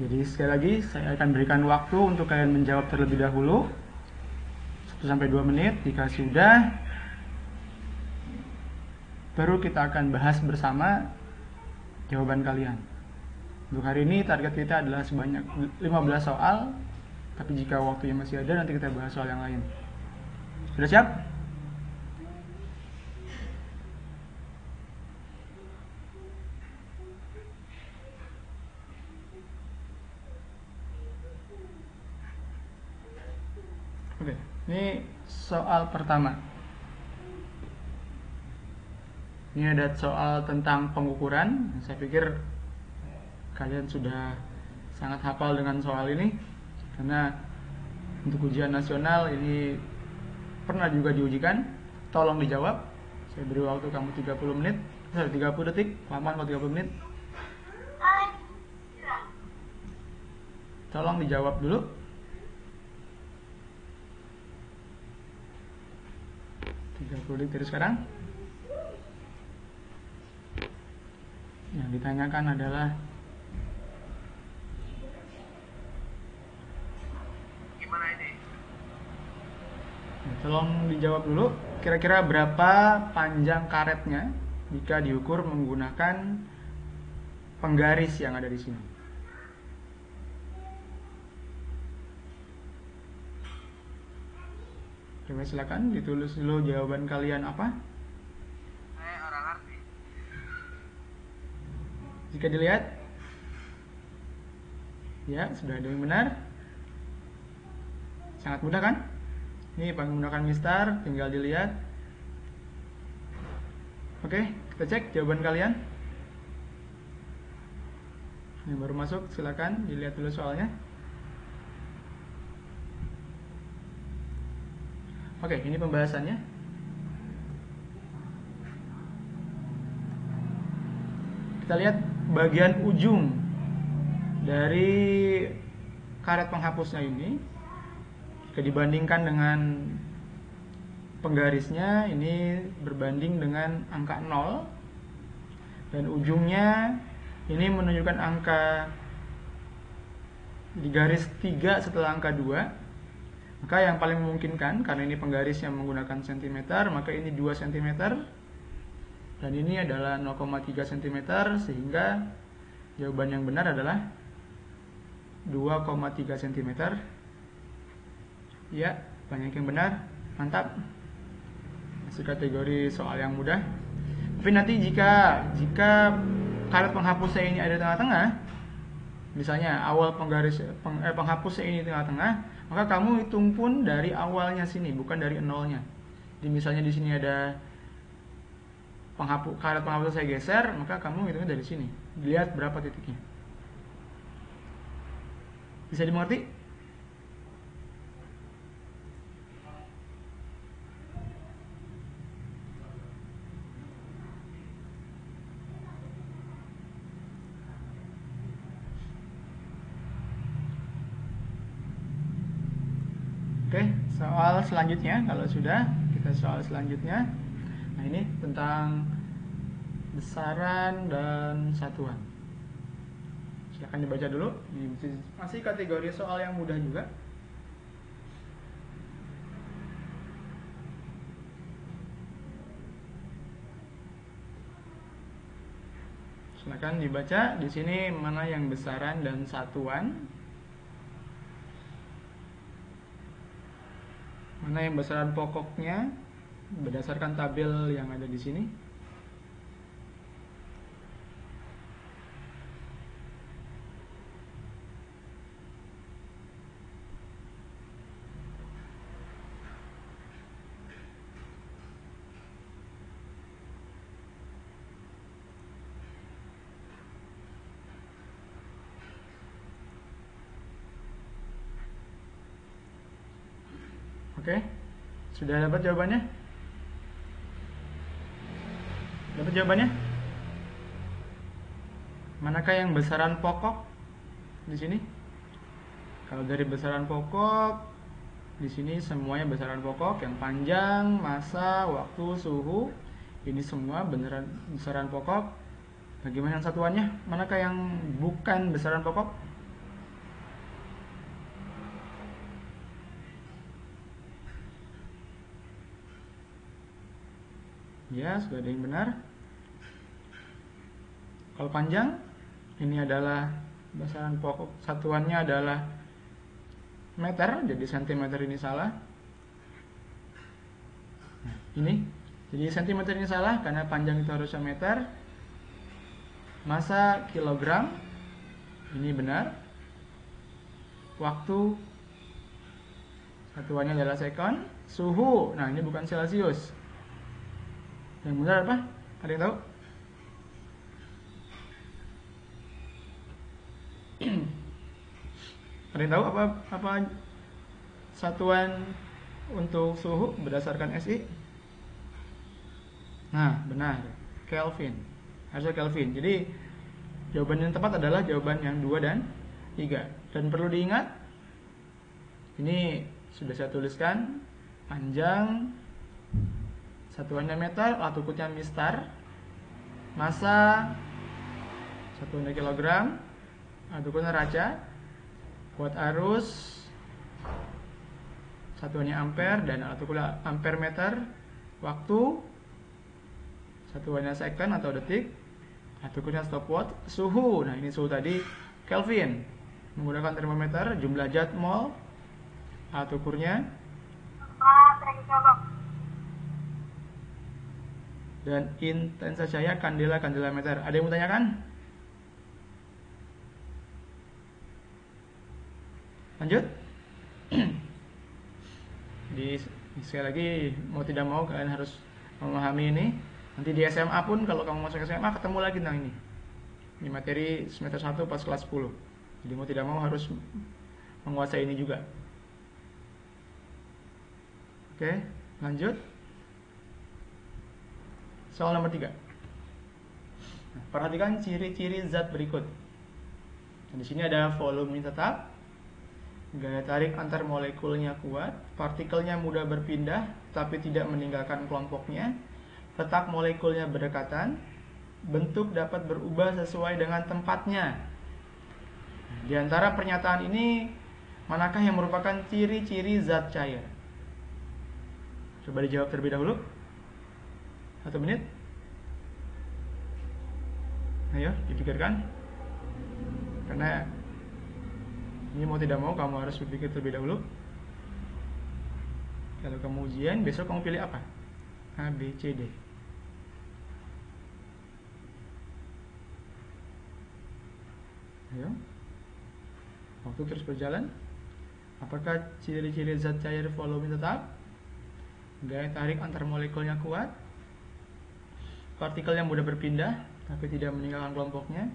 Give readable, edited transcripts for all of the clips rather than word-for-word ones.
Jadi sekali lagi saya akan berikan waktu untuk kalian menjawab terlebih dahulu 1-2 menit. Jika sudah, baru kita akan bahas bersama jawaban kalian. Untuk hari ini target kita adalah sebanyak 15 soal, tapi jika waktunya masih ada nanti kita bahas soal yang lain. Sudah siap? Oke, ini soal pertama. Ini ada soal tentang pengukuran. Saya pikir kalian sudah sangat hafal dengan soal ini, karena untuk ujian nasional ini pernah juga diujikan. Tolong dijawab. Saya beri waktu kamu 30 menit, 30 detik, lama kalau 30 menit. Tolong dijawab dulu. Detik dari sekarang. Yang ditanyakan adalah gimana ini? Tolong dijawab dulu. Kira-kira berapa panjang karetnya jika diukur menggunakan penggaris yang ada di sini? Coba silakan ditulis dulu jawaban kalian apa. Saya orang arti. Jika dilihat, ya sudah ada yang benar. Sangat mudah kan? Ini menggunakan mistar, tinggal dilihat. Oke, kita cek jawaban kalian. Yang baru masuk silakan dilihat dulu soalnya. Oke, ini pembahasannya. Kita lihat bagian ujung dari karet penghapusnya ini. Jika dibandingkan dengan penggarisnya, ini berbanding dengan angka 0. Dan ujungnya ini menunjukkan angka di garis 3 setelah angka 2. Maka yang paling memungkinkan, karena ini penggaris yang menggunakan cm, maka ini 2 cm. Dan ini adalah 0,3 cm, sehingga jawaban yang benar adalah 2,3 cm. Ya, banyak yang benar. Mantap. Masih kategori soal yang mudah. Tapi nanti jika karet penghapusnya ini ada di tengah-tengah, misalnya awal penghapusnya ini di tengah-tengah, maka kamu hitung pun dari awalnya sini, bukan dari nolnya. Jadi misalnya di sini ada karet penghapus saya geser, maka kamu hitungnya dari sini. Lihat berapa titiknya. Bisa dimengerti? Oke, soal selanjutnya, kalau sudah, kita soal selanjutnya. Nah, ini tentang besaran dan satuan. Silahkan dibaca dulu. Ini masih kategori soal yang mudah juga. Silahkan dibaca. Di sini mana yang besaran dan satuan. Mana yang besaran pokoknya berdasarkan tabel yang ada di sini. Oke, sudah dapat jawabannya? Dapat jawabannya? Manakah yang besaran pokok di sini? Kalau dari besaran pokok, di sini semuanya besaran pokok, yang panjang, massa, waktu, suhu, ini semua besaran pokok. Bagaimana yang satuannya? Manakah yang bukan besaran pokok? Ya, sudah ada yang benar. Kalau panjang, ini adalah besaran pokok satuannya adalah meter, jadi sentimeter ini salah. Nah, ini, jadi sentimeter ini salah karena panjang itu harusnya meter. Massa kilogram, ini benar. Waktu, satuannya adalah second. Suhu, nah ini bukan Celcius. Yang benar apa? Ada yang tahu? Ada yang tahu apa satuan untuk suhu berdasarkan SI? Nah, benar. Kelvin. Harusnya Kelvin. Jadi jawaban yang tepat adalah jawaban yang 2 dan 3. Dan perlu diingat, ini sudah saya tuliskan, panjang satuannya meter, alat ukurnya mistar, massa satuannya kilogram, alat ukurnya raja, kuat arus satuannya ampere dan alat ukurnya ampere meter, waktu satuannya second atau detik, alat ukurnya stopwatch, suhu, nah ini suhu tadi Kelvin, menggunakan termometer, jumlah zat mol, alat ukurnya, dan intensa cahaya kandela meter. Ada yang mau tanyakan? Lanjut. Sekali lagi, mau tidak mau kalian harus memahami ini. Nanti di SMA pun kalau kamu masuk SMA ketemu lagi tentang ini. Ini materi semester 1 pas kelas 10. Jadi mau tidak mau harus menguasai ini juga. Oke, lanjut. Soal nomor 3. Nah, perhatikan ciri-ciri zat berikut. Nah, di sini ada volume tetap, gaya tarik antar molekulnya kuat, partikelnya mudah berpindah tapi tidak meninggalkan kelompoknya, letak molekulnya berdekatan, bentuk dapat berubah sesuai dengan tempatnya. Nah, di antara pernyataan ini, manakah yang merupakan ciri-ciri zat cair? Coba dijawab terlebih dahulu. 1 menit. Ayo, dipikirkan. Karena ini mau tidak mau kamu harus berpikir terlebih dahulu. Kalau kamu ujian, besok kamu pilih apa? A, B, C, D. Ayo. Waktu terus berjalan. Apakah ciri-ciri zat cair volume tetap? Gaya tarik antar molekulnya kuat, partikel yang mudah berpindah tapi tidak meninggalkan kelompoknya,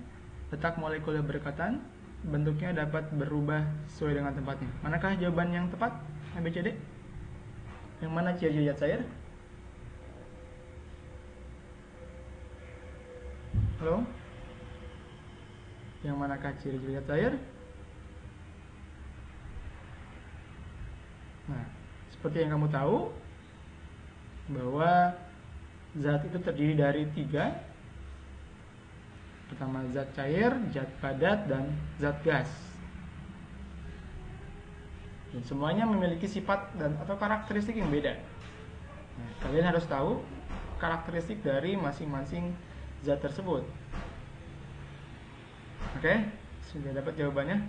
letak molekulnya berdekatan, bentuknya dapat berubah sesuai dengan tempatnya. Manakah jawaban yang tepat? A, B, C, D? Yang mana ciri-ciri zat cair? Halo? Yang manakah ciri-ciri zat cair? Nah, seperti yang kamu tahu bahwa zat itu terdiri dari 3. Pertama zat cair, zat padat, dan zat gas. Dan semuanya memiliki sifat dan atau karakteristik yang beda. Nah, kalian harus tahu karakteristik dari masing-masing zat tersebut. Oke, sudah dapat jawabannya?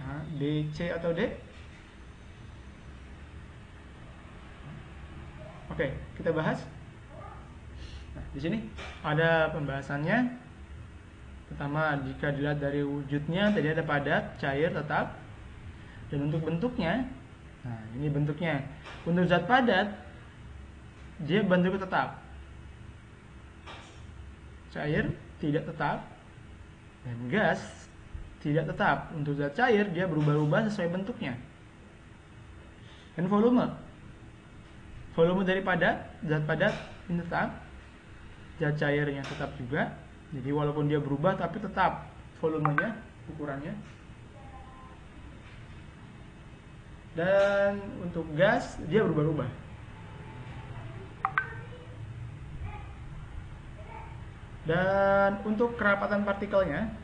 Nah, B, C atau D? Oke, kita bahas. Nah, di sini ada pembahasannya. Pertama, jika dilihat dari wujudnya, tadi ada padat, cair, tetap. Dan untuk bentuknya, nah ini bentuknya. Untuk zat padat, dia bentuknya tetap. Cair tidak tetap. Dan gas tidak tetap. Untuk zat cair, dia berubah-ubah sesuai bentuknya. Dan volume dari zat padat ini tetap, zat cairnya tetap juga. Jadi walaupun dia berubah tapi tetap volumenya, ukurannya. Dan untuk gas dia berubah-ubah. Dan untuk kerapatan partikelnya,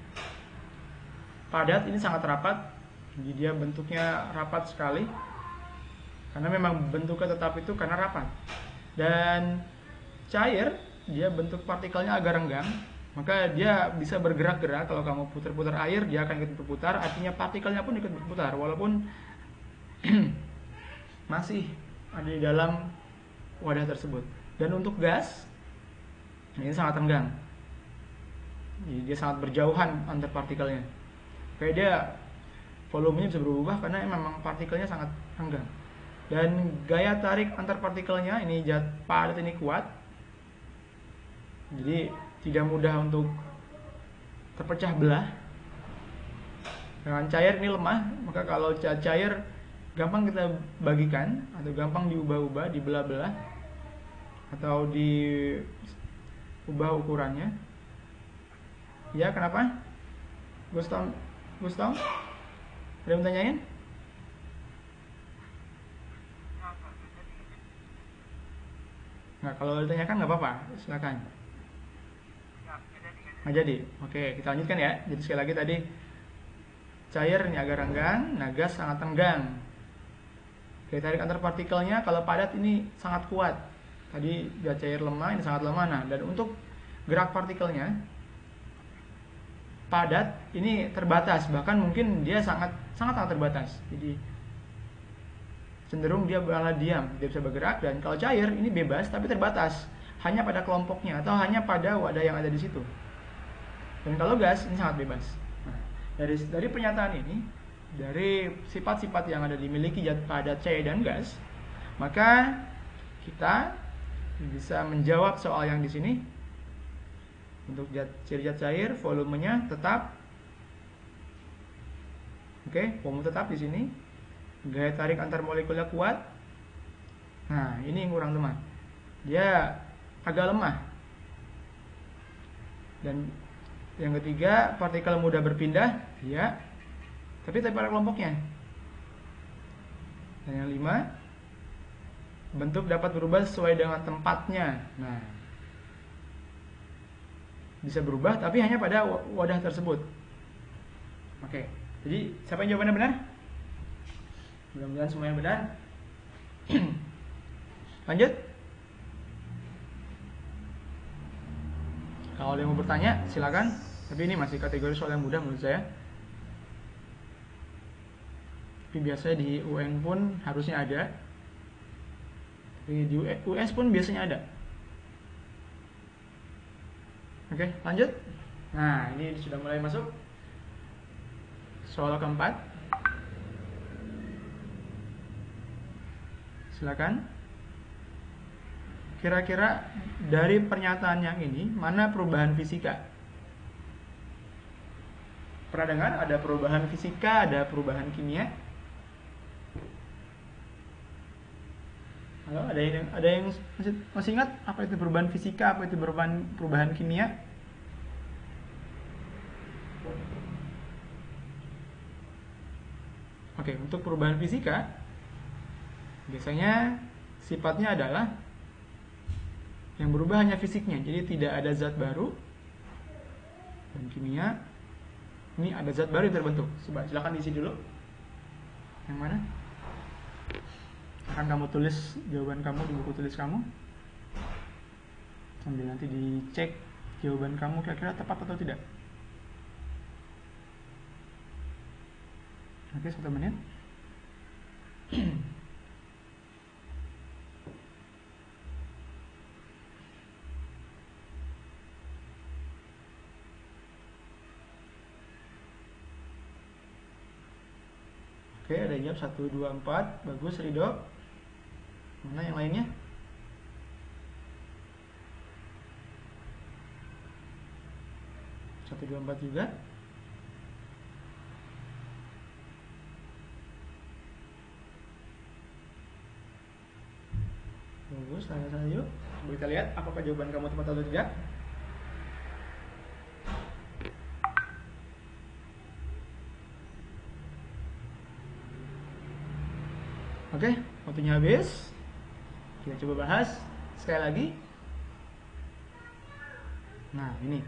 padat ini sangat rapat, jadi dia bentuknya rapat sekali. karena memang bentuknya tetap itu karena rapat. Dan cair, dia bentuk partikelnya agak renggang, maka dia bisa bergerak-gerak. Kalau kamu putar-putar air, dia akan ikut berputar, artinya partikelnya pun ikut berputar walaupun masih ada di dalam wadah tersebut. Dan untuk gas, ini sangat renggang, jadi dia sangat berjauhan antar partikelnya. Kayak dia volumenya bisa berubah karena memang partikelnya sangat renggang. Dan gaya tarik antar partikelnya, ini zat padat ini kuat, jadi tidak mudah untuk terpecah belah. Dengan cair ini lemah, maka kalau cair gampang kita bagikan atau gampang diubah-ubah, dibelah-belah atau diubah ukurannya. Ya, kenapa? Gustong, ada yang tanyain? Nah, kalau ditanyakan nggak apa-apa, silakan. Nggak jadi. Oke, kita lanjutkan ya. Jadi sekali lagi tadi, cair ini agak renggang, nah gas sangat renggang. Oke, tarik antar partikelnya kalau padat ini sangat kuat. Tadi gas cair lemah, ini sangat lemah. Nah, dan untuk gerak partikelnya padat ini terbatas, bahkan mungkin dia sangat terbatas. Jadi cenderung dia malah diam, dia bisa bergerak. Dan kalau cair ini bebas tapi terbatas, hanya pada kelompoknya atau hanya pada wadah yang ada di situ. Dan kalau gas ini sangat bebas. Nah, dari pernyataan ini, dari sifat-sifat yang ada dimiliki zat padat, cair, dan gas, maka kita bisa menjawab soal yang di sini. Untuk ciri zat cair, volumenya tetap. Oke, volume tetap di sini. Gaya tarik antar molekulnya kuat. Nah, ini yang kurang teman. Dia agak lemah. Dan yang ketiga, partikel mudah berpindah, ya. Tapi pada kelompoknya. Dan yang 5, bentuk dapat berubah sesuai dengan tempatnya. Nah, bisa berubah tapi hanya pada wadah tersebut. Oke, jadi siapa yang jawabannya benar? Mudah-mudahan semuanya benar. Lanjut. Kalau ada yang mau bertanya, silakan. Tapi ini masih kategori soal yang mudah menurut saya. Tapi biasanya di UN pun harusnya ada. Tapi di US pun biasanya ada. Oke, lanjut. Nah, ini sudah mulai masuk soal keempat. Silakan. Kira-kira dari pernyataan yang ini, mana perubahan fisika? Pernah dengar ada perubahan fisika, ada perubahan kimia? Halo, ada yang masih ingat apa itu perubahan fisika, apa itu perubahan kimia? Oke, untuk perubahan fisika biasanya sifatnya adalah yang berubah hanya fisiknya, jadi tidak ada zat baru. Dan kimia, ini ada zat baru yang terbentuk. Coba silakan diisi dulu. Yang mana? Akan kamu tulis jawaban kamu di buku tulis kamu, sambil nanti dicek jawaban kamu kira-kira tepat atau tidak. Oke, 1 menit. Oke, ada yang jawab 1, 2, 4. Bagus, Ridho. Mana yang lainnya? Satu, 2, 4 juga. Bagus, tanya-tanya yuk. Coba kita lihat apakah jawaban kamu tepat atau tidak. Oke, waktunya habis. Kita coba bahas sekali lagi. Nah, ini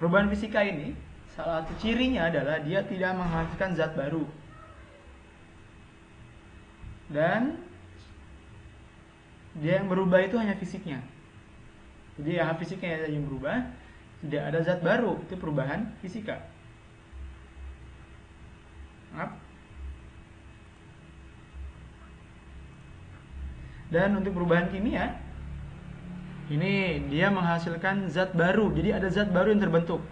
perubahan fisika ini salah satu cirinya adalah dia tidak menghasilkan zat baru. Dan dia yang berubah itu hanya fisiknya. Jadi ya fisiknya saja yang berubah, tidak ada zat baru, itu perubahan fisika. Maaf. Dan untuk perubahan kimia, ini dia menghasilkan zat baru, jadi ada zat baru yang terbentuk.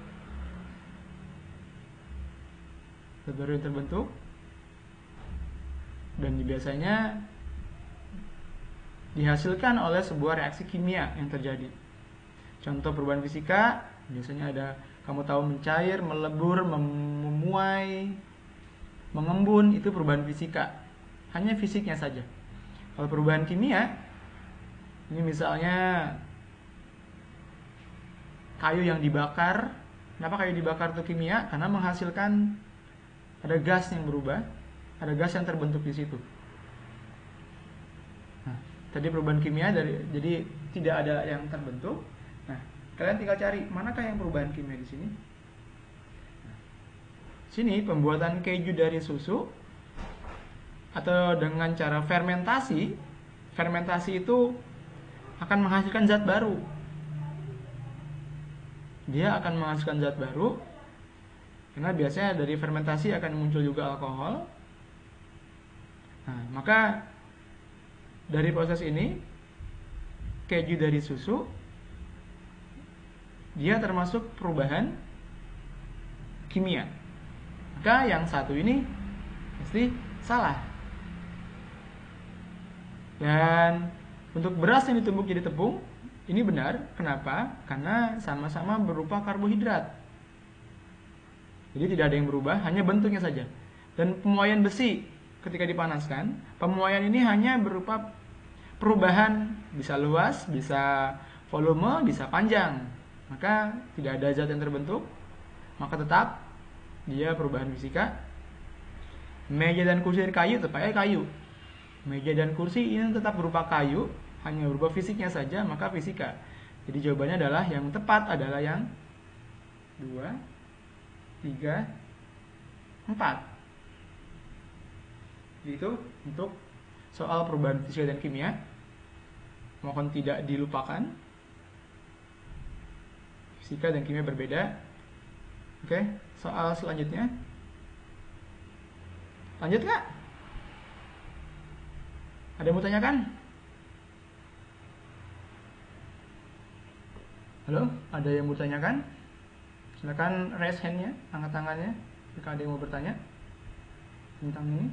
Zat baru yang terbentuk, dan biasanya dihasilkan oleh sebuah reaksi kimia yang terjadi. Contoh perubahan fisika biasanya ada, kamu tahu, mencair, melebur, memuai, mengembun, itu perubahan fisika. Hanya fisiknya saja. Kalau perubahan kimia, ini misalnya kayu yang dibakar. Kenapa kayu dibakar itu kimia? Karena menghasilkan, ada gas yang berubah, ada gas yang terbentuk di situ. Nah, tadi perubahan kimia jadi tidak ada yang terbentuk. Nah, kalian tinggal cari manakah yang perubahan kimia di sini. Nah, sini pembuatan keju dari susu atau dengan cara fermentasi. Fermentasi itu akan menghasilkan zat baru. Dia akan menghasilkan zat baru karena biasanya dari fermentasi akan muncul juga alkohol. Nah, maka dari proses ini, keju dari susu, dia termasuk perubahan kimia. Maka yang satu ini pasti salah. Dan untuk beras yang ditumbuk jadi tepung, ini benar. Kenapa? Karena sama-sama berupa karbohidrat. Jadi tidak ada yang berubah, hanya bentuknya saja. Dan pemuaian besi ketika dipanaskan, pemuaian ini hanya berupa perubahan, bisa luas, bisa volume, bisa panjang. Maka tidak ada zat yang terbentuk, maka tetap dia perubahan fisika. Meja dan kursi dari kayu, tetap kayu. Meja dan kursi ini tetap berupa kayu, hanya berupa fisiknya saja, maka fisika. Jadi jawabannya adalah, yang tepat adalah yang 2, 3, 4. Jadi itu untuk soal perubahan fisika dan kimia. Mohon tidak dilupakan, fisika dan kimia berbeda. Oke, soal selanjutnya. Lanjut nggak? Ada yang mau tanyakan? Halo, ada yang mau tanyakan? Silakan raise hand-nya, angkat tangannya jika ada yang mau bertanya tentang ini,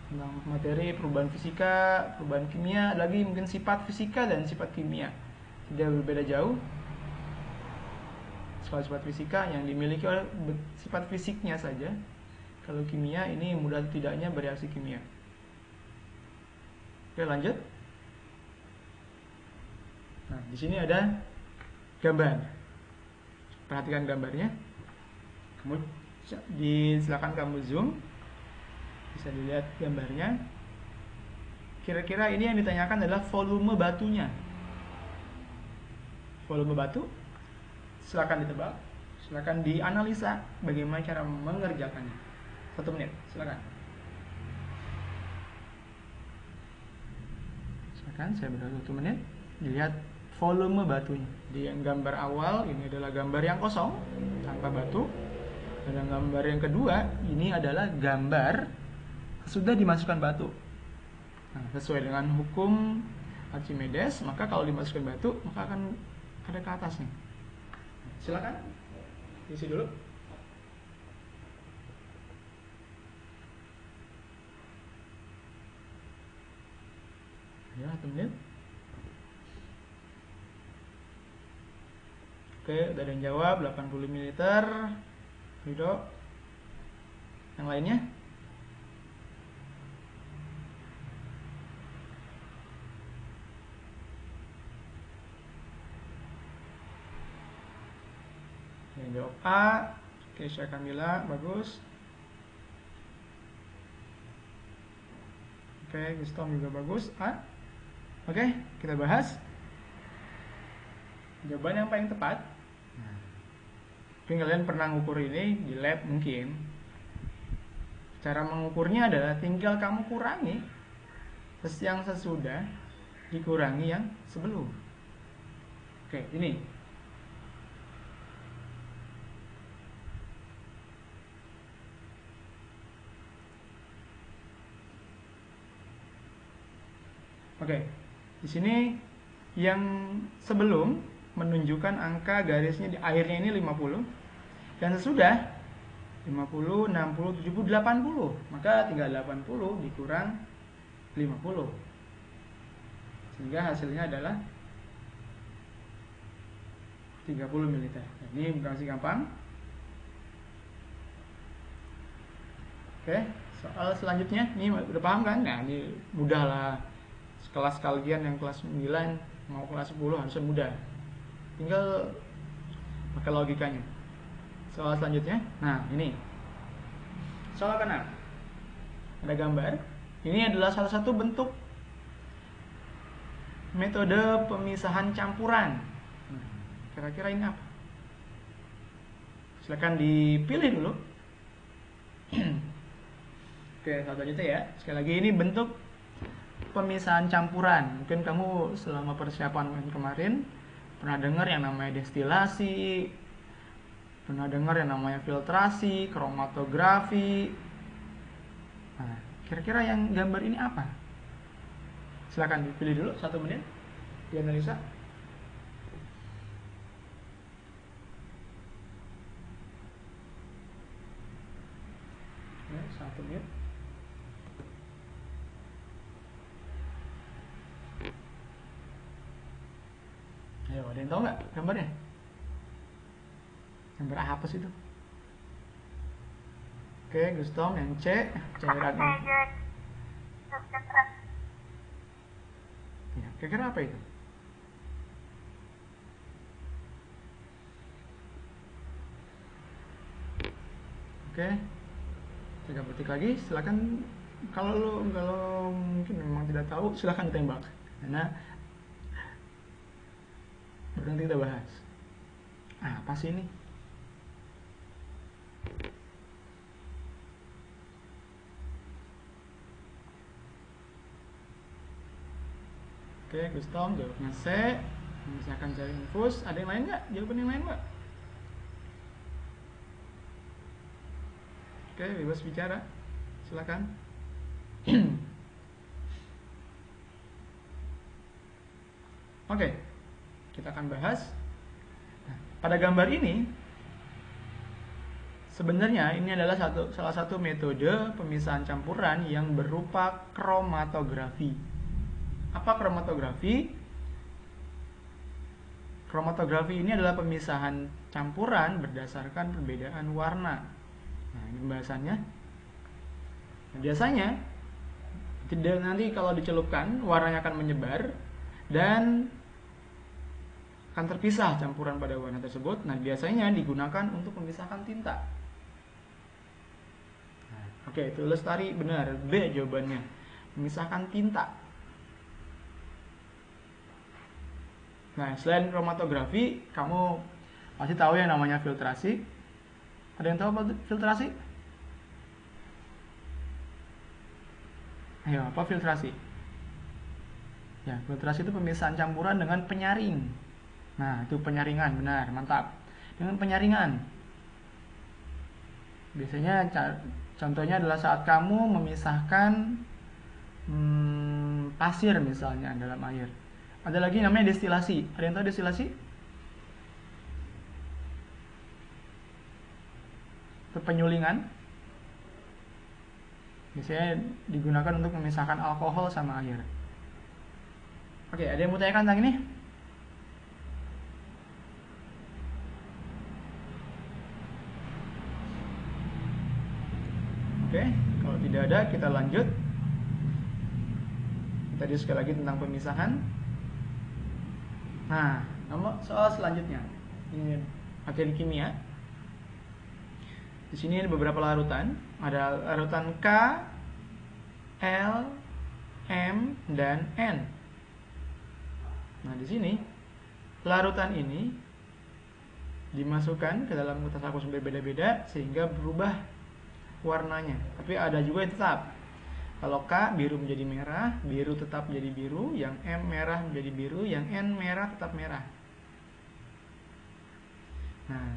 tentang materi perubahan fisika, perubahan kimia, lagi mungkin sifat fisika dan sifat kimia tidak berbeda jauh. Soal sifat fisika yang dimiliki oleh sifat fisiknya saja. Kalau kimia ini mudah tidaknya bereaksi kimia. Oke, lanjut. Nah, di sini ada gambar. Perhatikan gambarnya. Silakan kamu zoom. Bisa dilihat gambarnya. Kira-kira ini yang ditanyakan adalah volume batunya. Volume batu. Silakan ditebak. Silakan dianalisa bagaimana cara mengerjakannya. 1 menit, silakan. Silakan, saya beri 1 menit. Dilihat volume batunya. Di yang gambar awal ini adalah gambar yang kosong tanpa batu. Dan yang gambar yang kedua ini adalah gambar sudah dimasukkan batu. Nah, sesuai dengan hukum Archimedes, maka kalau dimasukkan batu maka akan ada ke atasnya. Silakan isi dulu. Ya, 1 menit. Oke, udah ada yang jawab 80 ml. Ridho. Yang lainnya? Yang jawab A. Keisha Kamila, bagus. Oke, Gustom juga bagus. A. Oke, kita bahas. Jawaban yang paling tepat. Mungkin kalian pernah ngukur ini di lab mungkin. Cara mengukurnya adalah tinggal kamu kurangi plus yang sesudah dikurangi yang sebelum. Oke, ini. Oke, di sini yang sebelum menunjukkan angka garisnya di akhirnya ini 50, dan sesudah 50, 60, 70, 80. Maka tinggal 80 dikurang 50. Sehingga hasilnya adalah 30 ml. Ini masih gampang. Oke, soal selanjutnya ini udah paham kan? Nah, ini mudah lah. Kelas kalian yang kelas 9 mau kelas 10 harusnya mudah. Tinggal pakai logikanya. Soal selanjutnya, nah ini soal ke-6. Ada gambar. Ini adalah salah satu bentuk metode pemisahan campuran. Kira-kira ini apa? Silakan dipilih dulu. Oke, selanjutnya ya. Sekali lagi ini bentuk pemisahan campuran. Mungkin kamu selama persiapan kemarin pernah dengar yang namanya destilasi, pernah dengar yang namanya filtrasi, kromatografi. Nah, kira-kira yang gambar ini apa? Silakan dipilih dulu 1 menit dianalisa. Ya, 1 menit. Ayo, ada yang tahu nggak gambarnya? Gambar apa sih itu? Oke, Gustong yang C, cairan ini. Ya, kira-kira apa itu? Oke, coba ketik lagi. Silakan kalau mungkin memang tidak tahu, silakan ditembak. Karena nanti kita bahas. Apa sih ini? Oke, Gustom jawabnya C. Misalkan cari infus. Ada yang lain nggak? Jawaban yang lain nggak? Oke, bebas bicara. Silakan. Oke, kita akan bahas. Nah, pada gambar ini, sebenarnya ini adalah salah satu metode pemisahan campuran yang berupa kromatografi. Apa kromatografi? Kromatografi ini adalah pemisahan campuran berdasarkan perbedaan warna. Nah, ini pembahasannya. Nah, biasanya nanti kalau dicelupkan warnanya akan menyebar dan akan terpisah campuran pada warna tersebut. Nah, biasanya digunakan untuk memisahkan tinta. Nah, oke, itu Lestari benar. B jawabannya. Memisahkan tinta. Nah, selain kromatografi, kamu pasti tahu yang namanya filtrasi. Ada yang tahu apa filtrasi? Ayo, apa filtrasi? Ya, filtrasi itu pemisahan campuran dengan penyaring. Nah, itu penyaringan, benar, mantap. Dengan penyaringan. Biasanya contohnya adalah saat kamu memisahkan pasir misalnya dalam air. Ada lagi namanya destilasi. Ada yang tahu destilasi? Itu penyulingan. Biasanya digunakan untuk memisahkan alkohol sama air. Oke, ada yang mau tanyakan tentang ini? Oke, kalau tidak ada, kita lanjut. Tadi sekali lagi tentang pemisahan. Nah, soal selanjutnya. Ini materi kimia. Di sini ada beberapa larutan. Ada larutan K, L, M, dan N. Nah, di sini larutan ini dimasukkan ke dalam kertas aqueous berbeda-beda sehingga berubah warnanya. Tapi ada juga yang tetap. Kalau K biru menjadi merah, biru tetap menjadi biru, yang M merah menjadi biru, yang N merah tetap merah. Nah,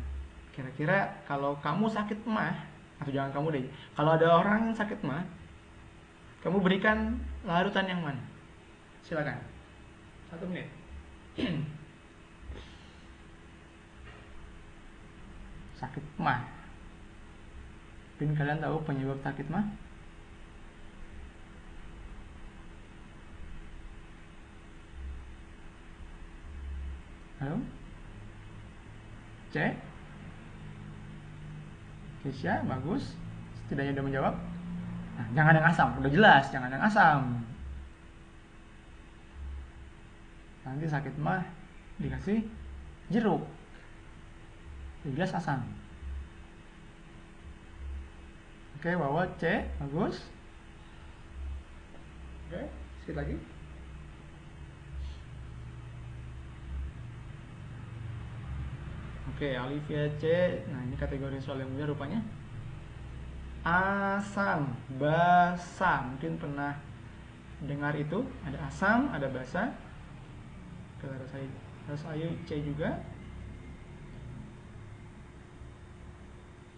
kira-kira kalau kamu sakit mah, atau jangan kamu deh, kalau ada orang yang sakit mah, kamu berikan larutan yang mana? Silakan. 1 menit. Sakit mah. Mungkin kalian tahu penyebab sakit mah? Halo? C? Keisha, bagus. Setidaknya udah menjawab. Nah, jangan yang asam, udah jelas, jangan yang asam. Nanti sakit mah dikasih jeruk. Jelas asam. Oke, bawa C, bagus. Oke, sedikit lagi. Oke, Olivia C. Nah, ini kategori soal yang mudah rupanya. Asam, basa. Mungkin pernah dengar itu. Ada asam, ada basa. Harus ayo C juga.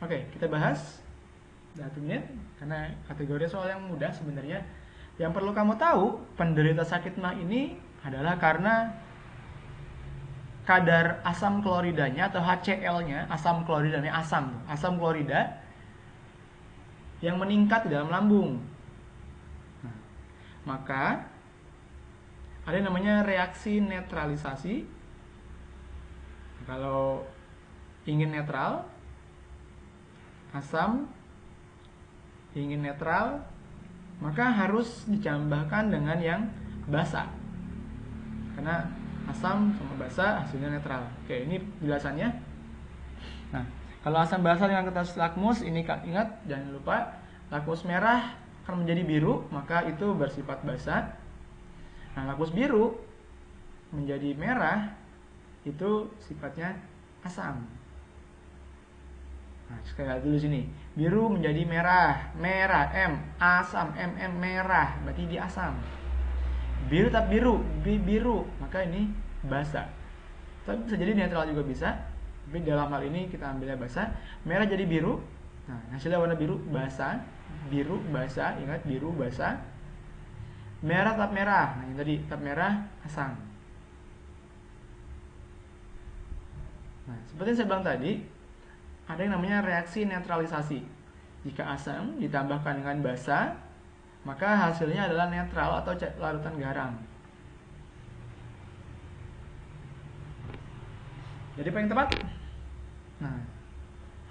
Oke, kita bahas 1 menit karena kategori soal yang mudah sebenarnya. Yang perlu kamu tahu, penderita sakit mah ini adalah karena kadar asam kloridanya atau HCl-nya, asam kloridanya asam klorida yang meningkat di dalam lambung. Nah, maka ada yang namanya reaksi netralisasi. Kalau ingin netral, asam ingin netral, maka harus ditambahkan dengan yang basa. Karena asam sama basa hasilnya netral. Oke, ini jelasannya. Nah, kalau asam basa dengan kertas lakmus, ini ingat, jangan lupa lakmus merah akan menjadi biru, maka itu bersifat basa. Nah, lakmus biru menjadi merah, itu sifatnya asam. Nah, sekali lagi dulu sini. Biru menjadi merah, merah, M, asam, MM merah, berarti dia asam. Biru tetap biru, biru, maka ini basa. Tapi bisa jadi netral juga bisa, tapi dalam hal ini kita ambilnya basa. Merah jadi biru, nah hasilnya warna biru, basa. Biru, basa, ingat biru, basa. Merah tetap merah, nah yang tadi tetap merah, asam. Nah, seperti yang saya bilang tadi, ada yang namanya reaksi netralisasi. Jika asam ditambahkan dengan basa, maka hasilnya adalah netral atau larutan garam. Jadi paling tepat, nah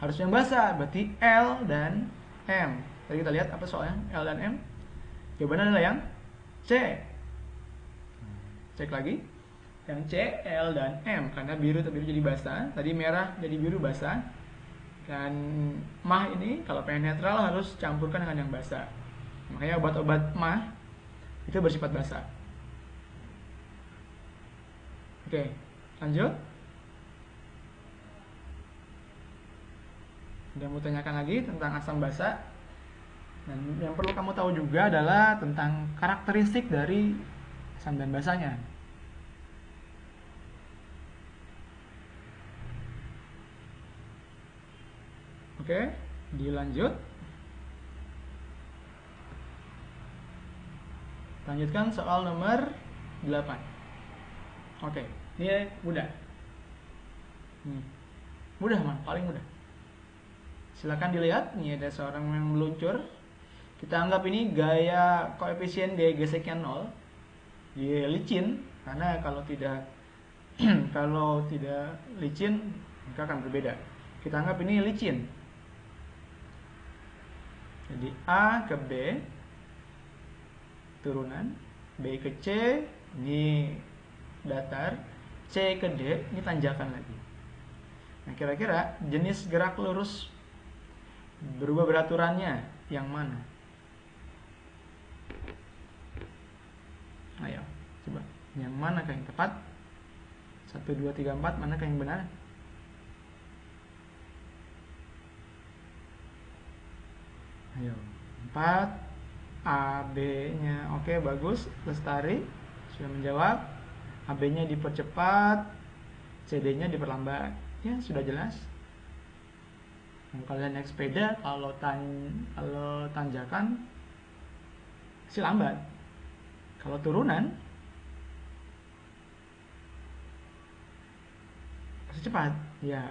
harus yang basa, berarti L dan M. Tadi kita lihat apa soalnya L dan M. Jawabannya adalah yang C. Cek lagi, yang C, L dan M, karena biru tapi jadi basa. Tadi merah jadi biru basa. Dan mah ini kalau pengen netral harus campurkan dengan yang basa. Makanya obat-obat mah itu bersifat basa. Oke, lanjut. Udah mau tanyakan lagi tentang asam basa. Dan yang perlu kamu tahu juga adalah tentang karakteristik dari asam dan basanya. Oke, dilanjut. Lanjutkan soal nomor 8. Oke, ini mudah. Mudah man, paling mudah. Silakan dilihat, ini ada seorang yang meluncur. Kita anggap ini gaya koefisien daya geseknya 0. Dia licin, karena kalau tidak kalau tidak licin maka akan berbeda. Kita anggap ini licin. Jadi A ke B turunan, B ke C ini datar, C ke D ini tanjakan lagi. Nah, kira-kira jenis gerak lurus berubah beraturannya yang mana? Ayo, coba. Yang manakah yang tepat? 1, 2, 3, 4, manakah yang benar? Ayo, 4, AB-nya oke, bagus. Lestari sudah menjawab. AB-nya dipercepat, CD-nya diperlambat. Ya, sudah jelas. Nah, kalian naik sepeda, kalau tanjakan si lambat. Kalau turunan pasti cepat. Ya.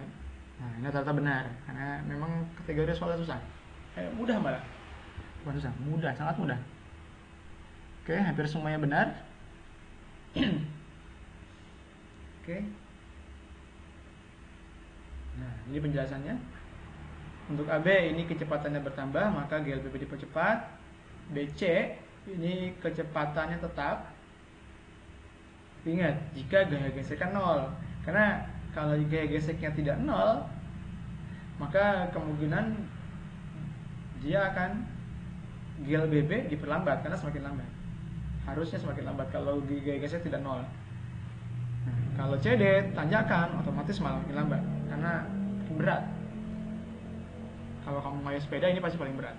Nah, ini rata-rata benar karena memang kategori soalnya susah. Mudah malah. Bukan susah, mudah, sangat mudah. Oke, hampir semuanya benar. Oke. Nah, ini penjelasannya. Untuk AB ini kecepatannya bertambah, maka GLBB dipercepat. BC ini kecepatannya tetap. Ingat, jika gaya geseknya 0. Karena kalau gaya geseknya tidak 0, maka kemungkinan dia akan GLBB diperlambat karena semakin lambat. Harusnya semakin lambat kalau gaya gesek tidak 0. Nah, kalau CD tanjakan otomatis malah makin lambat karena berat. Kalau kamu main sepeda ini pasti paling berat.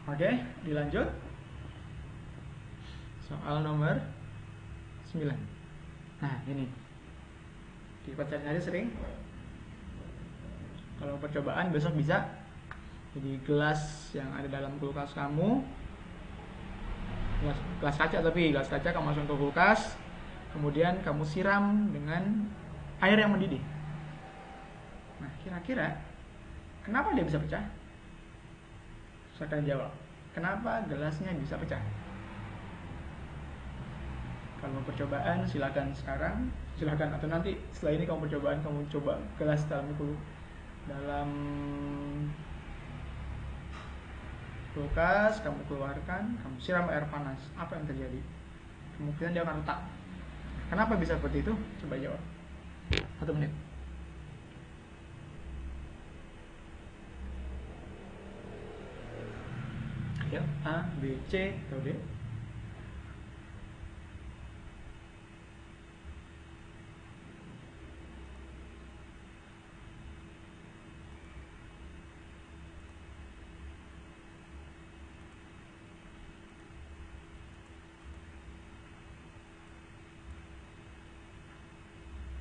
Oke, dilanjut. Soal nomor 9. Nah, ini. Di cari sering. Kalau percobaan besok bisa. Jadi gelas yang ada dalam kulkas kamu, gelas kaca, tapi gelas kaca kamu masukkan ke kulkas, kemudian kamu siram dengan air yang mendidih. Nah, kira-kira kenapa dia bisa pecah? Saya akan jawab. Kenapa gelasnya bisa pecah? Kalau percobaan silakan sekarang, silakan, atau nanti setelah ini kamu percobaan, kamu coba gelas dalam kulkas, kamu keluarkan, kamu siram air panas. Apa yang terjadi? Kemungkinan dia akan retak. Kenapa bisa seperti itu? Coba jawab. 1 menit. Ya, A, B, C, atau D?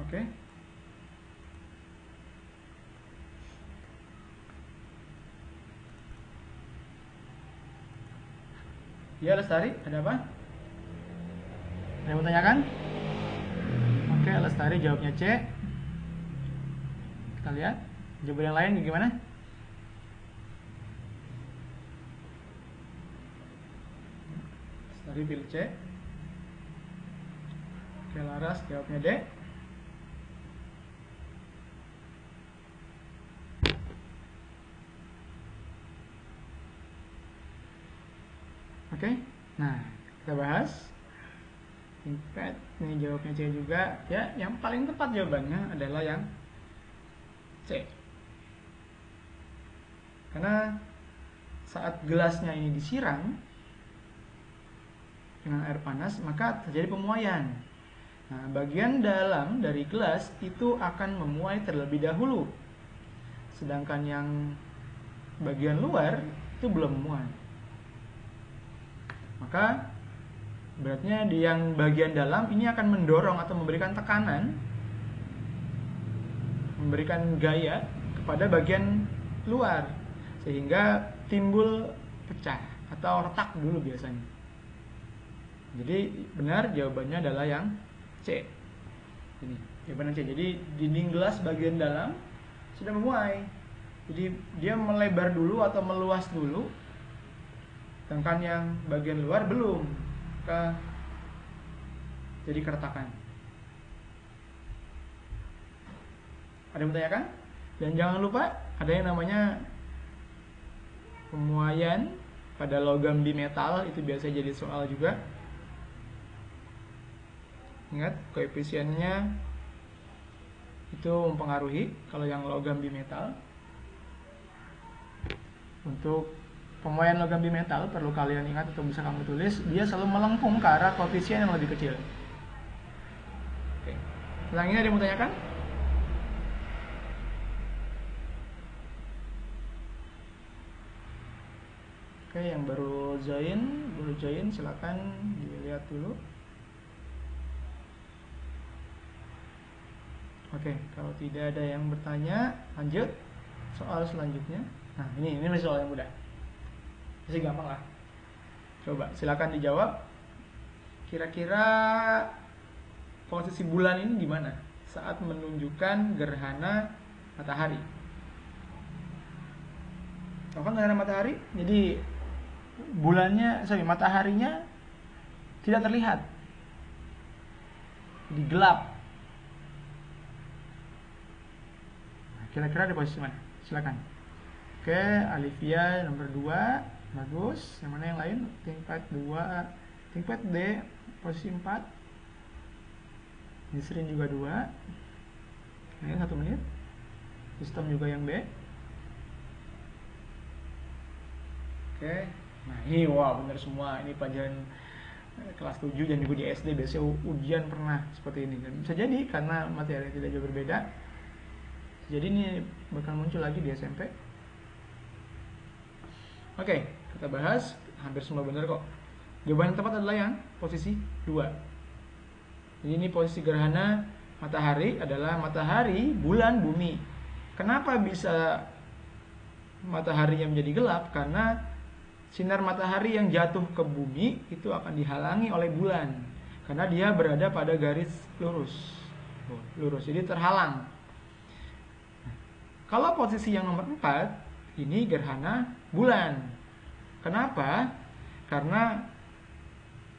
Oke. Ya, Lestari, ada apa? Ada yang mau tanyakan? Oke, Lestari jawabnya C. Kita lihat jawaban yang lain gimana? Lestari pilih C. Oke, Laras jawabnya D. Oke, nah kita bahas. Singkat, ini jawabnya C juga. Ya, yang paling tepat jawabannya adalah yang C. Karena saat gelasnya ini disiram dengan air panas, maka terjadi pemuaian. Nah, bagian dalam dari gelas itu akan memuai terlebih dahulu. Sedangkan yang bagian luar itu belum memuai. Maka beratnya di yang bagian dalam ini akan mendorong atau memberikan tekanan, memberikan gaya kepada bagian luar, sehingga timbul pecah atau retak dulu biasanya. Jadi benar jawabannya adalah yang C. Ini jawaban C. Jadi dinding gelas bagian dalam sudah memuai. Jadi dia melebar dulu atau meluas dulu. Sedangkan yang bagian luar belum, jadi keretakan. Ada yang bertanyakan? Dan jangan lupa ada yang namanya pemuaian pada logam bimetal, itu biasa jadi soal juga. Ingat, koefisiennya itu mempengaruhi kalau yang logam bimetal. Untuk pemuaian logam bimetal perlu kalian ingat atau bisa kamu tulis, dia selalu melengkung ke arah koefisien yang lebih kecil. Oke. Selang ini ada yang mau tanyakan? Oke, yang baru join silakan dilihat dulu. Oke, kalau tidak ada yang bertanya, lanjut soal selanjutnya. Nah, ini masih soal yang mudah. Masih gampang lah. Coba silakan dijawab. Kira-kira posisi bulan ini di mana saat menunjukkan gerhana matahari? Tahu kan gerhana matahari? Jadi mataharinya tidak terlihat. Jadi gelap. Kira-kira di posisi mana? Silakan. Oke, Alivia nomor 2, bagus. Yang mana yang lain? Tingkat 2, tingkat D, posisi 4. Nisrin juga 2. Ini 1 menit. Sistem juga yang B. Oke. Nah, ini benar semua. Ini pelajaran kelas 7 dan juga di SD biasanya ujian pernah seperti ini. Dan bisa jadi karena materi tidak jauh berbeda. Jadi ini bakal muncul lagi di SMP. Oke, kita bahas. Hampir semua benar kok. Jawaban yang tepat adalah yang posisi 2. Jadi ini posisi gerhana matahari adalah matahari, bulan, bumi. Kenapa bisa mataharinya menjadi gelap? Karena sinar matahari yang jatuh ke bumi itu akan dihalangi oleh bulan. Karena dia berada pada garis lurus. Jadi terhalang. Kalau posisi yang nomor 4, ini gerhana bulan. Kenapa? Karena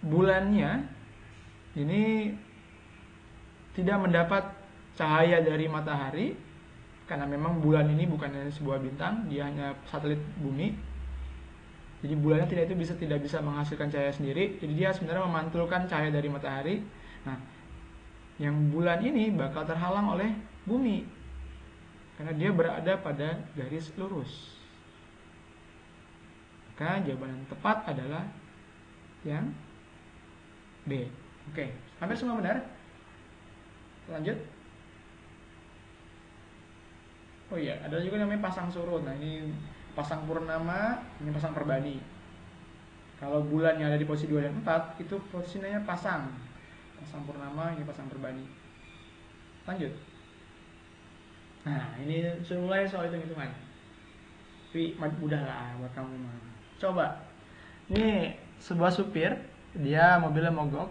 bulannya ini tidak mendapat cahaya dari matahari. Karena memang bulan ini bukan hanya sebuah bintang, dia hanya satelit bumi. Jadi bulannya tidak bisa menghasilkan cahaya sendiri. Jadi dia sebenarnya memantulkan cahaya dari matahari. Nah, yang bulan ini bakal terhalang oleh bumi. Karena dia berada pada garis lurus. Maka jawaban yang tepat adalah yang B. Oke, hampir semua benar. Lanjut. Oh iya, ada juga namanya pasang surut. Nah, ini pasang purnama, ini pasang perbani. Kalau bulannya ada di posisi 2 dan 4, itu posisinya pasang. Pasang purnama, ini pasang perbani. Lanjut. Nah, ini sudah mulai soal hitung-hitungan. Tapi mudah lah buat kamu. Coba. Ini sebuah supir, dia mobilnya mogok.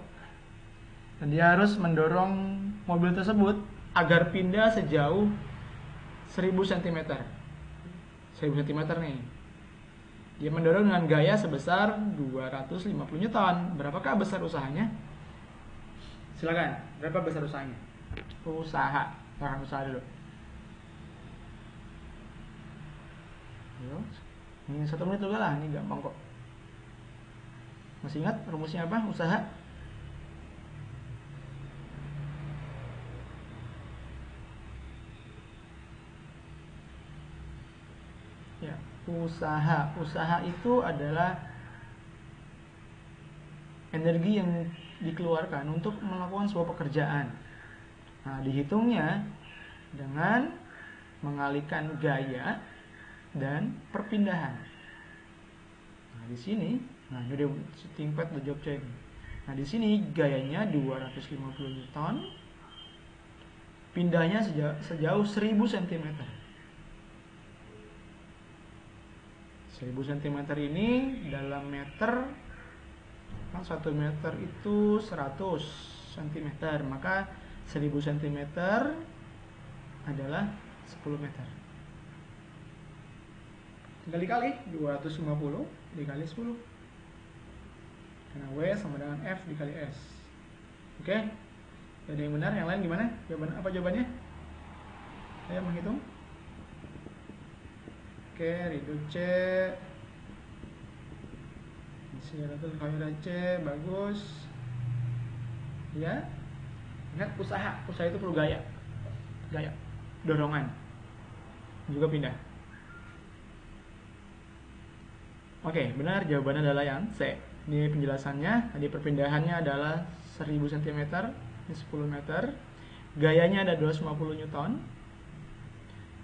Dan dia harus mendorong mobil tersebut agar pindah sejauh 1000 cm. 1000 cm nih. Dia mendorong dengan gaya sebesar 250 Newton. Berapakah besar usahanya? Silakan. Berapa besar usahanya? Usaha dulu. Ini 1 menit juga lah, ini gampang kok. Masih ingat rumusnya apa? Usaha. Ya, usaha itu adalah energi yang dikeluarkan untuk melakukan sebuah pekerjaan. Nah, dihitungnya dengan mengalihkan gaya dan perpindahan. Nah, di sini, ini udah tingkat udah jawab cek. Nah, di sini gayanya 250 Newton. Pindahnya sejauh 1000 cm. 1000 cm ini dalam meter, kan 1 meter itu 100 cm, maka 1000 cm adalah 10 meter. Tinggal dikali 250 dikali 10. Karena W sama dengan F dikali S. Oke? Ada yang benar, yang lain gimana? Jawabannya? Ayo menghitung. Oke, Ridho C. Silatul Khairah C, bagus. Ya. Ingat usaha itu perlu gaya. Dorongan. Juga pindah. Oke, benar, jawabannya adalah yang C. Ini penjelasannya. Tadi perpindahannya adalah 1000 cm, ini 10 meter. Gayanya ada 250 Newton.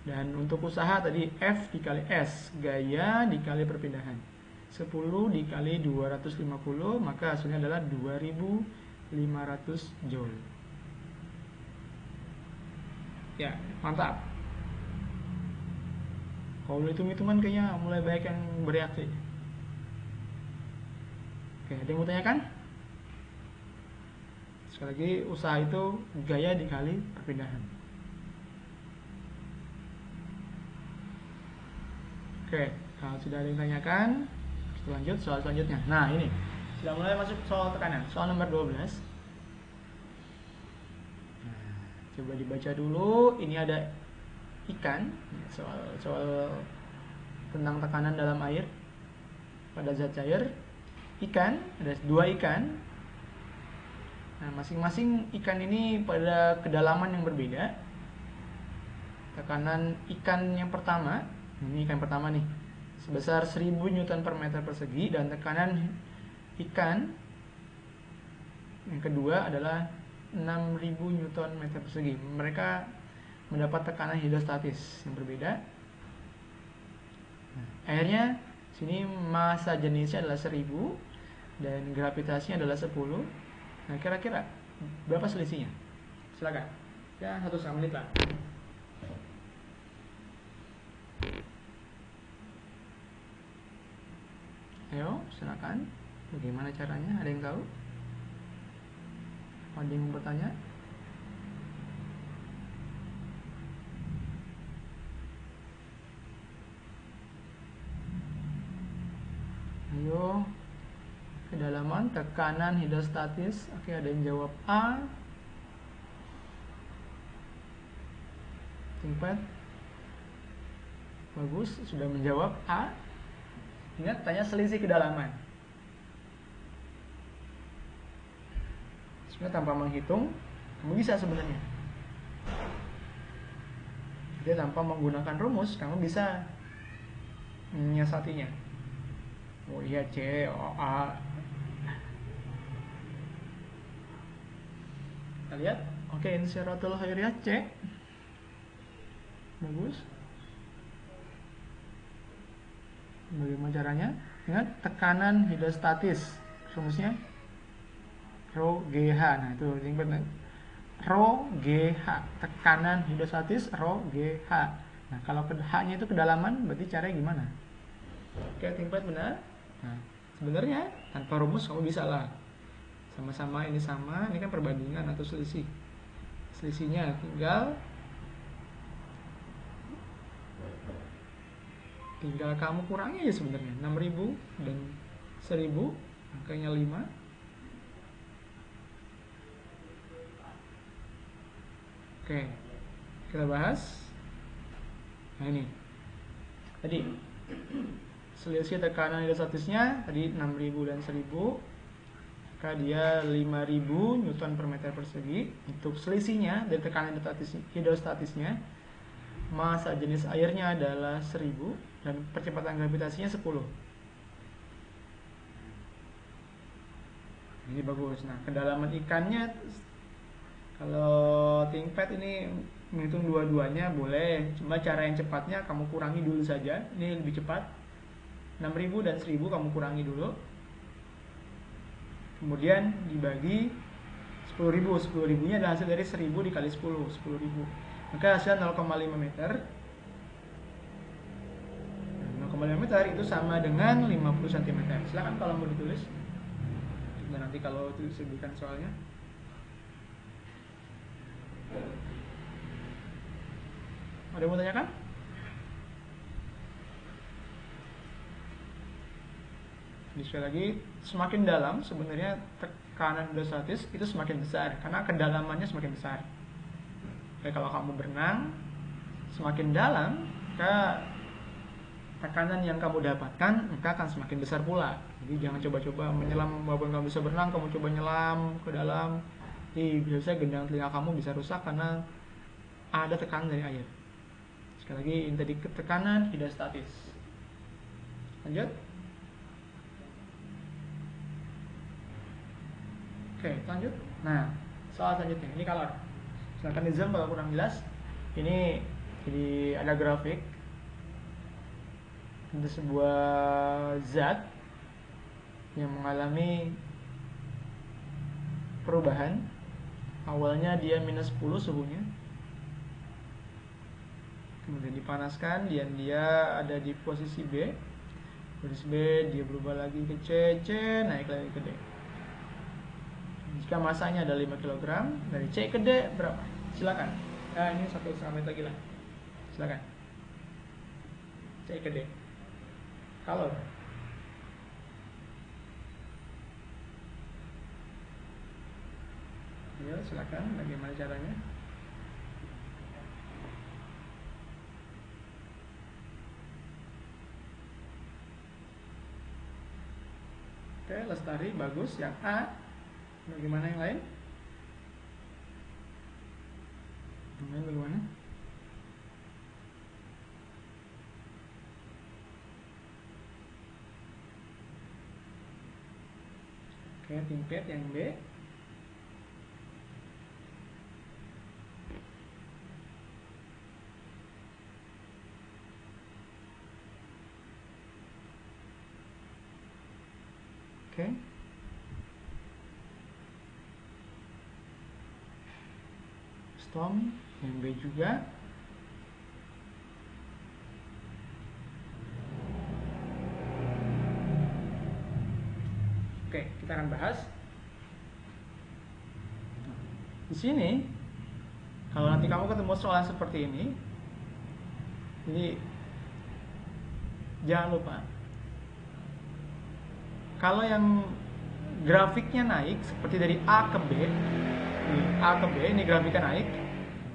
Dan untuk usaha tadi F dikali S, gaya dikali perpindahan. 10 dikali 250, maka hasilnya adalah 2500 Joule. Ya, mantap. Kalau hitung-hitungan kayaknya mulai banyak yang bereaksi. Oke, ada yang mau tanyakan? Sekali lagi, usaha itu gaya dikali perpindahan. Oke, kalau sudah ada yang tanyakan, kita lanjut soal selanjutnya. Nah, ini sudah mulai masuk soal tekanan, soal nomor 12. Nah, coba dibaca dulu. Ini ada ikan, soal tentang tekanan dalam air pada zat cair. Ikan, ada 2 ikan. Nah, masing-masing ikan ini pada kedalaman yang berbeda. Tekanan ikan yang pertama, ini ikan pertama nih, sebesar 1000 Newton per meter persegi, dan tekanan ikan yang kedua adalah 6000 Newton meter persegi. Mereka mendapat tekanan hidrostatis yang berbeda. Nah, airnya sini massa jenisnya adalah 1000 dan gravitasinya adalah 10. Nah, kira-kira berapa selisihnya? Silakan. Ya, 1,5 menit lah. Ayo, silakan. Bagaimana caranya? Ada yang tahu? Ada yang mau bertanya? Ayo. Kedalaman, tekanan hidrostatis. Oke, ada yang jawab A. Tingkat. Bagus, sudah menjawab A. Ingat, tanya selisih kedalaman. Sebenarnya tanpa menghitung, kamu bisa sebenarnya. Jadi tanpa menggunakan rumus, kamu bisa menyiasatinya. Oh iya, C, O, A. Kita lihat. Oke, insyaratul khairiyah C. Bagus. Bagaimana caranya? Ingat, tekanan hidrostatis. Rumusnya Rho GH. Nah, itu yang benar. Rho GH. Tekanan hidrostatis Rho GH. Nah, kalau H-nya itu kedalaman, berarti caranya gimana? Oke, tingkat benar. Nah, sebenarnya tanpa rumus kamu bisa lah. Sama-sama ini sama, ini kan perbandingan atau selisih. Selisihnya tinggal kamu kurangi aja sebenarnya. 6000 dan 1000, angkanya 5. Oke, kita bahas. Nah, ini tadi selisih tekanan hidrostatisnya tadi 6000 dan 1000, maka dia 5000 Newton per meter persegi. Untuk selisihnya dari tekanan hidrostatisnya, massa jenis airnya adalah 1000 dan percepatan gravitasinya 10. Ini bagus. Nah, kedalaman ikannya, kalau tingkat ini menghitung dua-duanya boleh, cuma cara yang cepatnya kamu kurangi dulu saja. Ini lebih cepat. 6000 dan 1000 kamu kurangi dulu, kemudian dibagi 10.000. 10.000 nya adalah hasil dari 1000 dikali 10, 10.000. Maka hasilnya 0,5 meter. 0,5 meter itu sama dengan 50 cm. Silahkan kalau mau ditulis. Dan nanti kalau itu disebutkan soalnya. Ada yang mau tanyakan? Jadi sekali lagi, semakin dalam sebenarnya tekanan hidrostatis itu semakin besar karena kedalamannya semakin besar. Jadi kalau kamu berenang semakin dalam, maka tekanan yang kamu dapatkan maka akan semakin besar pula. Jadi jangan coba-coba menyelam walaupun kamu bisa berenang, kamu coba nyelam ke dalam, biasanya gendang telinga kamu bisa rusak karena ada tekanan dari air. Sekali lagi, ini tadi tekanan hidrostatis. Lanjut. Oke, lanjut. Nah, soal selanjutnya ini color. Silakan di zoom kalau kurang jelas. Ini jadi ada grafik. Ada sebuah zat yang mengalami perubahan. Awalnya dia minus 10 suhunya, kemudian dipanaskan dan dia ada di posisi B. Posisi B dia berubah lagi ke C, naik lagi ke D. Jika masanya ada 5 kg, dari C ke D berapa? Silakan. Nah, ini 1,5 menit lagi lah. Silakan. C ke D. Kalau ya, silakan. Bagaimana caranya? Oke, Lestari bagus. Yang A. Bagaimana yang lain? Yang lain bagaimana? Oke, Timpet yang B. Oke. Storm yang B juga. Oke, kita akan bahas. Di sini, kalau nanti kamu ketemu soal seperti ini, jadi jangan lupa, kalau yang grafiknya naik seperti dari A ke B, ini grafiknya naik,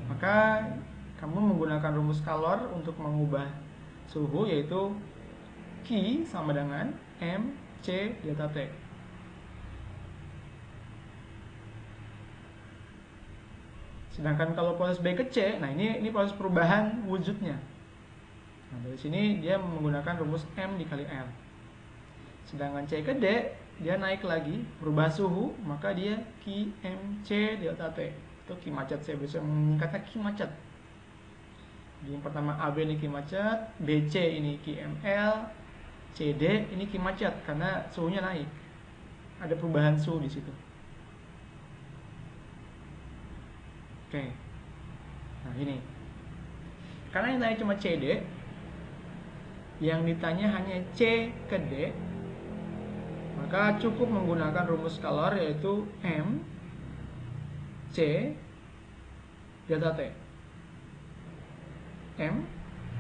maka kamu menggunakan rumus Calor untuk mengubah suhu, yaitu Q sama dengan MC delta T. Sedangkan kalau proses B ke C, nah ini proses perubahan wujudnya. Nah, dari sini dia menggunakan rumus M dikali L. Sedangkan C ke D, dia naik lagi, berubah suhu, maka dia QMC delta T. Itu Q macet, saya bisa menyingkatnya Q macet. Jadi yang pertama AB ini Q macet, BC ini QML, CD ini Q macet karena suhunya naik. Ada perubahan suhu di situ. Oke. Nah, ini. Karena yang tanya cuma CD, yang ditanya hanya C ke D, maka cukup menggunakan rumus Calor, yaitu M C delta T. M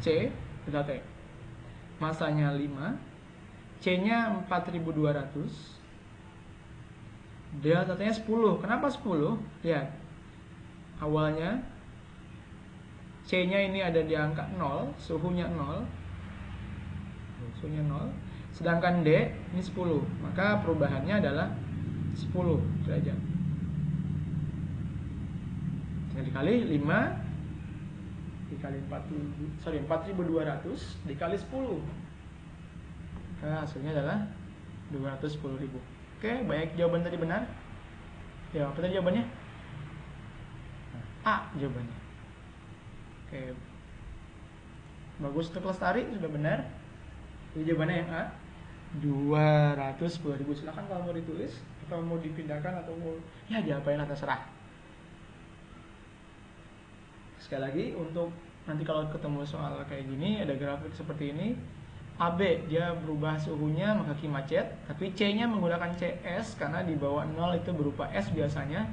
C delta T. Masanya 5, C-nya 4200, delta T-nya 10. Kenapa 10? Lihat. Awalnya C-nya ini ada di angka 0, suhunya 0. Suhunya 0. Sedangkan D ini 10, maka perubahannya adalah 10 derajat. Tinggal dikali 5 dikali 4200 dikali 10. Maka hasilnya adalah 210.000. Oke, baik, jawaban tadi benar. Ya, apa tadi jawabannya? A jawabannya. Oke. Bagus, untuk Lestari sudah benar. Jadi jawabannya yang A. 210.000. Silakan kalau mau ditulis atau mau dipindahkan atau mau diapain, terserah. Sekali lagi, untuk nanti kalau ketemu soal kayak gini, ada grafik seperti ini. AB dia berubah suhunya maka Q macet, tapi C-nya menggunakan CS karena di bawah 0 itu berupa S biasanya.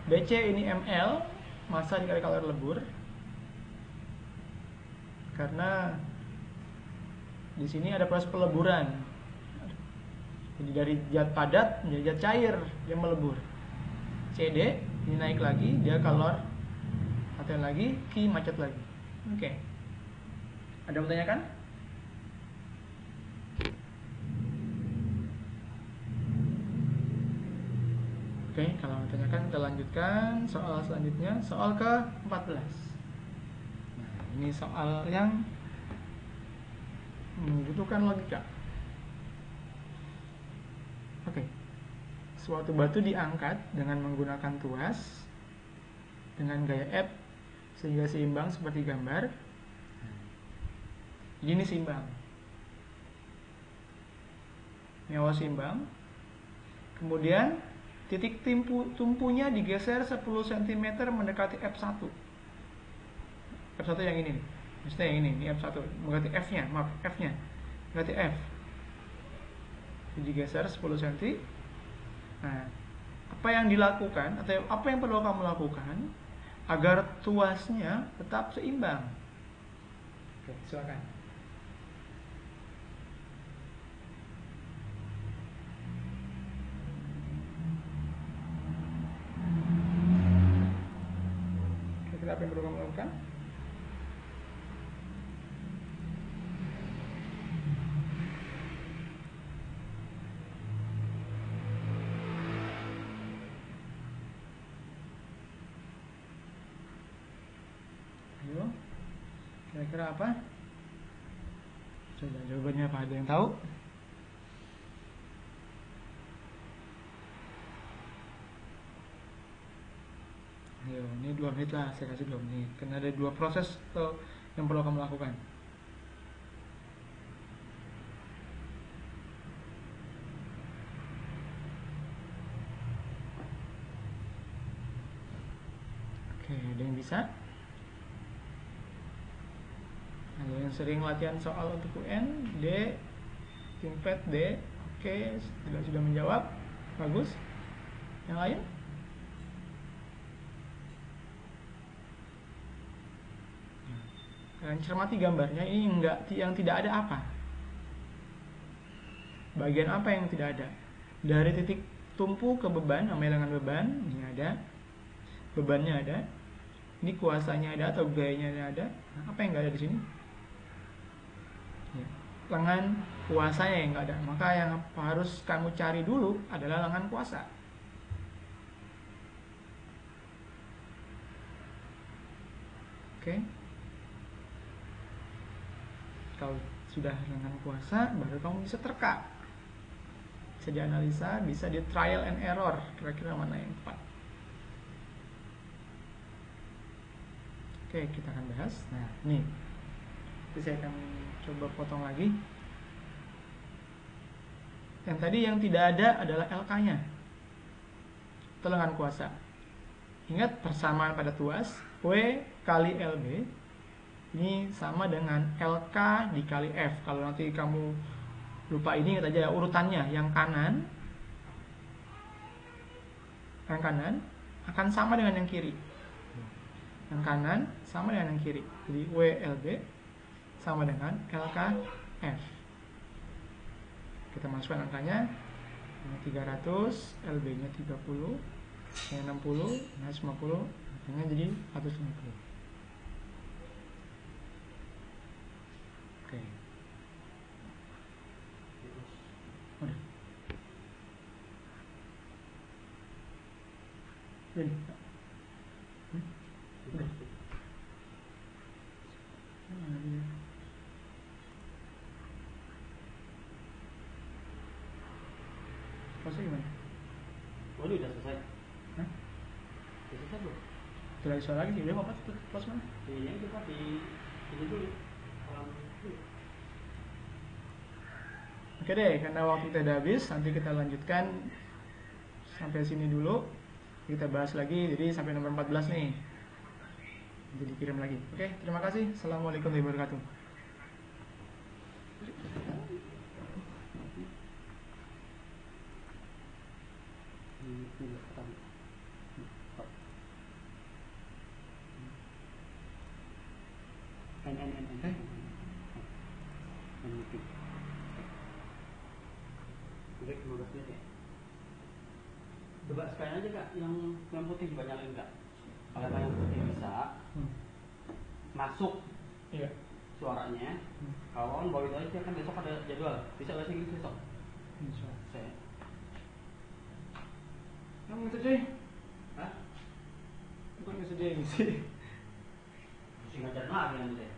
BC ini ML, massa dikali kalori lebur, karena di sini ada proses peleburan. Jadi dari zat padat menjadi zat cair, dia melebur. CD ini naik lagi, dia kalor, latihan lagi, Q macet lagi. Oke. Ada yang bertanya kan? Oke, kalau ditanyakan kita lanjutkan soal selanjutnya, soal ke-14. Nah, ini soal yang membutuhkan logika. Oke. Suatu batu diangkat dengan menggunakan tuas dengan gaya F sehingga seimbang seperti gambar. Jadi ini seimbang. nyawa seimbang. Kemudian titik tumpunya digeser 10 cm mendekati F1. F1 yang ini nih. Maksudnya yang ini F1 mendekati F-nya, maaf, F-nya. Mendekati F. Digeser 10 cm. Nah, apa yang dilakukan atau apa yang perlu kamu lakukan agar tuasnya tetap seimbang? Oke, silakan. Kira-kira apa yang perlu kamu lakukan? Ayo, kira-kira apa? Coba jawabannya apa? Ada yang tahu? Ayo, ini 2 menit lah, saya kasih 2 menit. Karena ada 2 proses yang perlu kamu lakukan. Oke, ada yang bisa? Ada yang sering latihan soal untuk UN? D, ThinkPad D. Oke, sudah menjawab. Bagus. Yang lain? Kalian cermati gambarnya, ini yang tidak ada apa? Bagian apa yang tidak ada? Dari titik tumpu ke beban, namanya dengan beban, ini ada. Bebannya ada. Ini kuasanya ada atau gayanya ada. Nah, apa yang nggak ada di sini? Ya, lengan kuasanya yang nggak ada. Maka yang harus kamu cari dulu adalah lengan kuasa. Oke. Kalau sudah lengan kuasa, baru kamu bisa terka. Bisa dianalisa, bisa di trial and error. Kira-kira mana yang tepat? Oke, kita akan bahas. Nah, nih. Jadi saya akan coba potong lagi. Yang tadi yang tidak ada adalah LK-nya. Itu lengan kuasa. Ingat persamaan pada tuas. W kali LB. Ini sama dengan LK dikali F. Kalau nanti kamu lupa ini, ingat aja urutannya. Yang kanan akan sama dengan yang kiri. Yang kanan sama dengan yang kiri. Jadi WLB sama dengan LKF. Kita masukkan angkanya. Ini 300, LB-nya 30, ini 60, nah 50, angkanya jadi 150. Oke. Udah. Ini. Udah. Prosesnya gimana? Waduh, udah selesai. Hah? Udah selesai belum? Udah soal lagi sih, udah mau apa? Plus mana? Ini kita di ini dulu. Kolam dulu. Oke deh, karena waktu kita udah habis, nanti kita lanjutkan sampai sini dulu. Kita bahas lagi, jadi sampai nomor 14 nih. Nanti dikirim lagi. Oke, terima kasih. Assalamualaikum warahmatullahi wabarakatuh. Udah 15 menit ya. Coba sekalian aja kak, yang putih coba nyalain kak. Kalau yang putih bisa masuk Iya. suaranya. Kalau on bawa itu aja kan besok ada jadwal. Bisa nggak sih gitu besok? Bisa. Saya. Kamu itu deh. Hah? Bukan nggak sedih sih. Mesti ngajar lagi nanti saya.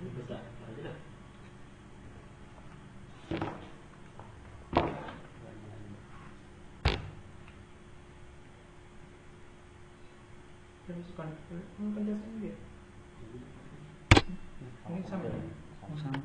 Bisa, aja dah. Yang suka penjelasan dia. Ini sama. Oh, sama.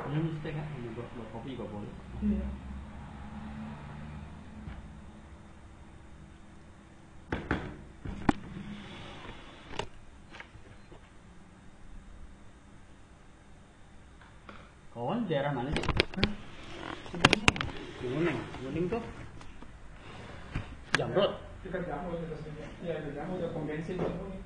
Ini mesti kan, ini buat kopi juga boleh. Iya. Kawan daerah mana sih? Kuning tuh. Jamrut. Dekat Jammu, dekat sini. Iya, dekat Jammu, dekat pom bensin Jammu nih.